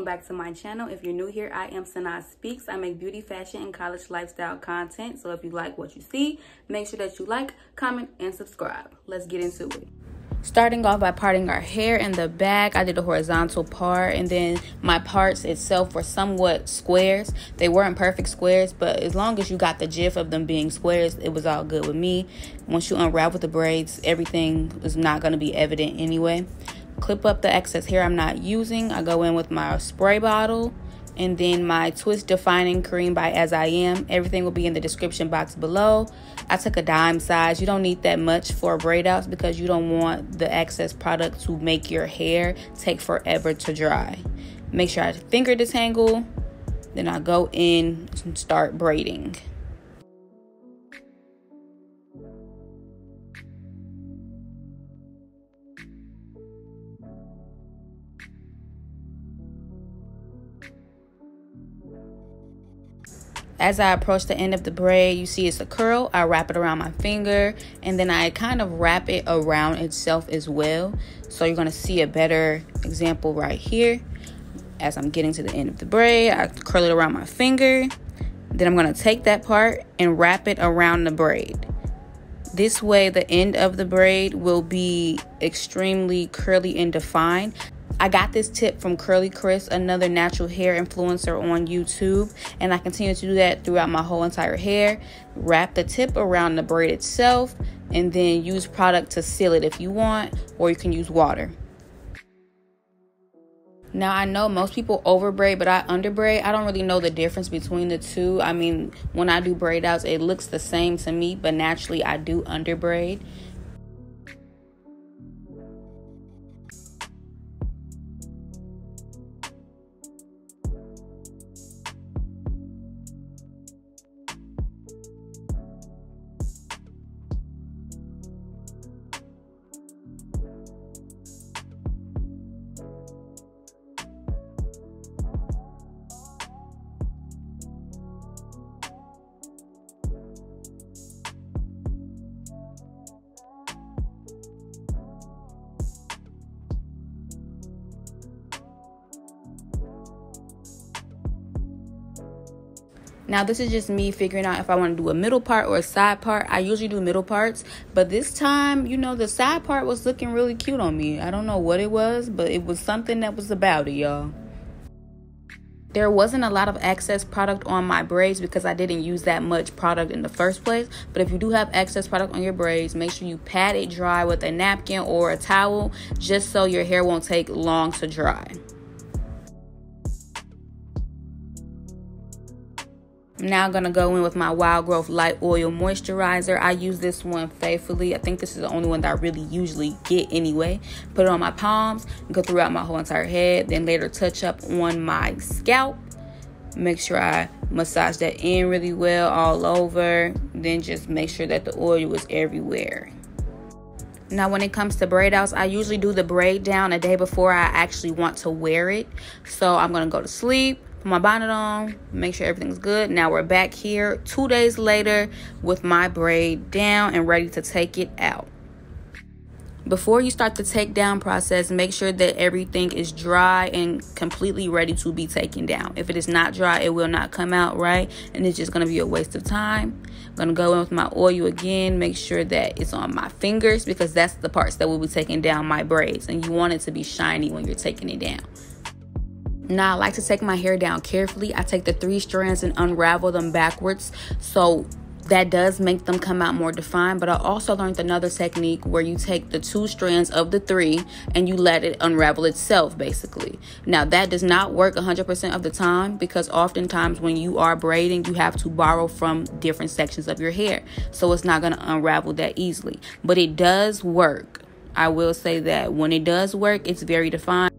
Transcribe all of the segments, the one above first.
welcome back to my channel. If you're new here, I am Sanaabspeaks. I make beauty, fashion, and college lifestyle content. So if you like what you see, make sure that you like, comment, and subscribe. Let's get into it. Starting off by parting our hair in the back, I did a horizontal part, and then my parts itself were somewhat squares. They weren't perfect squares, but as long as you got the gist of them being squares, it was all good with me. Once you unravel the braids, everything is not going to be evident anyway. Clip up the excess hair I'm not using. I go in with my spray bottle and then my twist defining cream by As I Am. Everything will be in the description box below. I took a dime size. You don't need that much for braid outs because you don't want the excess product to make your hair take forever to dry. Make sure I finger detangle, then I go in and start braiding. As I approach the end of the braid, you see it's a curl. I wrap it around my finger, and then I kind of wrap it around itself as well. So you're going to see a better example right here. As I'm getting to the end of the braid, I curl it around my finger. Then I'm going to take that part and wrap it around the braid. This way, the end of the braid will be extremely curly and defined. I got this tip from Curly Chris, another natural hair influencer on YouTube, and I continue to do that throughout my whole entire hair. Wrap the tip around the braid itself, and then use product to seal it if you want, or you can use water. Now, I know most people over braid, but I under braid. I don't really know the difference between the two. I mean, when I do braid outs, it looks the same to me, but naturally I do under braid. Now, this is just me figuring out if I want to do a middle part or a side part. I usually do middle parts, but this time, you know, the side part was looking really cute on me. I don't know what it was, but it was something that was about it, y'all. There wasn't a lot of excess product on my braids because I didn't use that much product in the first place. But if you do have excess product on your braids, make sure you pat it dry with a napkin or a towel, just so your hair won't take long to dry. I'm now going to go in with my Wild Growth Light Oil Moisturizer. I use this one faithfully. I think this is the only one that I really usually get anyway. Put it on my palms, go throughout my whole entire head, then later touch up on my scalp. Make sure I massage that in really well all over. Then just make sure that the oil is everywhere. Now, when it comes to braid outs, I usually do the braid down a day before I actually want to wear it. So I'm going to go to sleep, put my bonnet on, make sure everything's good. Now we're back here 2 days later with my braid down and ready to take it out. Before you start the take down process, make sure that everything is dry and completely ready to be taken down. If it is not dry, it will not come out right, and it's just going to be a waste of time. I'm going to go in with my oil again, make sure that it's on my fingers because that's the parts that will be taking down my braids, and you want it to be shiny when you're taking it down. Now, I like to take my hair down carefully. I take the 3 strands and unravel them backwards, so that does make them come out more defined. But I also learned another technique where you take the 2 strands of the 3 and you let it unravel itself, basically. Now, that does not work 100% of the time because oftentimes when you are braiding, you have to borrow from different sections of your hair. So it's not going to unravel that easily. But it does work. I will say that when it does work, it's very defined.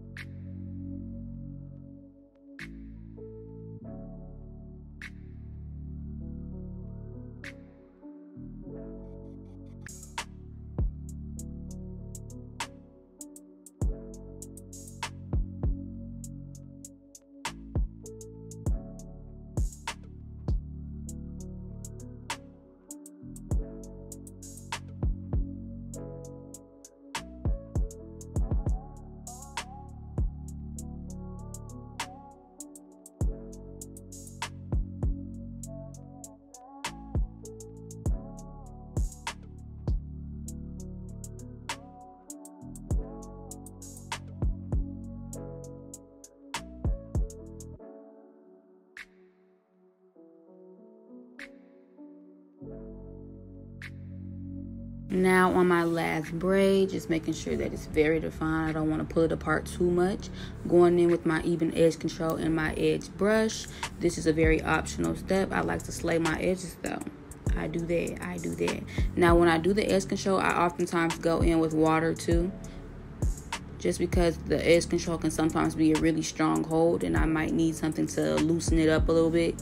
Now on my last braid, just making sure that it's very defined. I don't want to pull it apart too much. Going in with my even edge control and my edge brush. This is a very optional step. I like to slay my edges though. I do that. Now when I do the edge control, I oftentimes go in with water too. Just because the edge control can sometimes be a really strong hold and I might need something to loosen it up a little bit.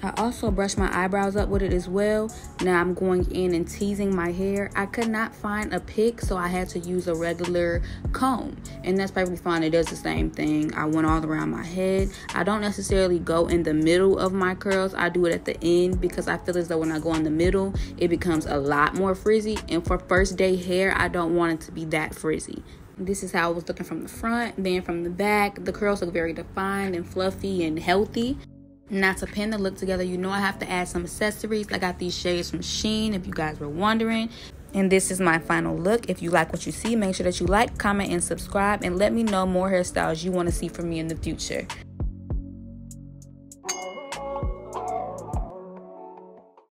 I also brush my eyebrows up with it as well. Now I'm going in and teasing my hair. I could not find a pick, so I had to use a regular comb. And that's perfectly fine. It does the same thing. I went all around my head. I don't necessarily go in the middle of my curls. I do it at the end because I feel as though when I go in the middle, it becomes a lot more frizzy. And for first day hair, I don't want it to be that frizzy. This is how it was looking from the front. Then from the back, the curls look very defined and fluffy and healthy. Now to pin the look together, you know I have to add some accessories. I got these shades from Shein, if you guys were wondering. And this is my final look. If you like what you see, make sure that you like, comment, and subscribe. And let me know more hairstyles you want to see from me in the future.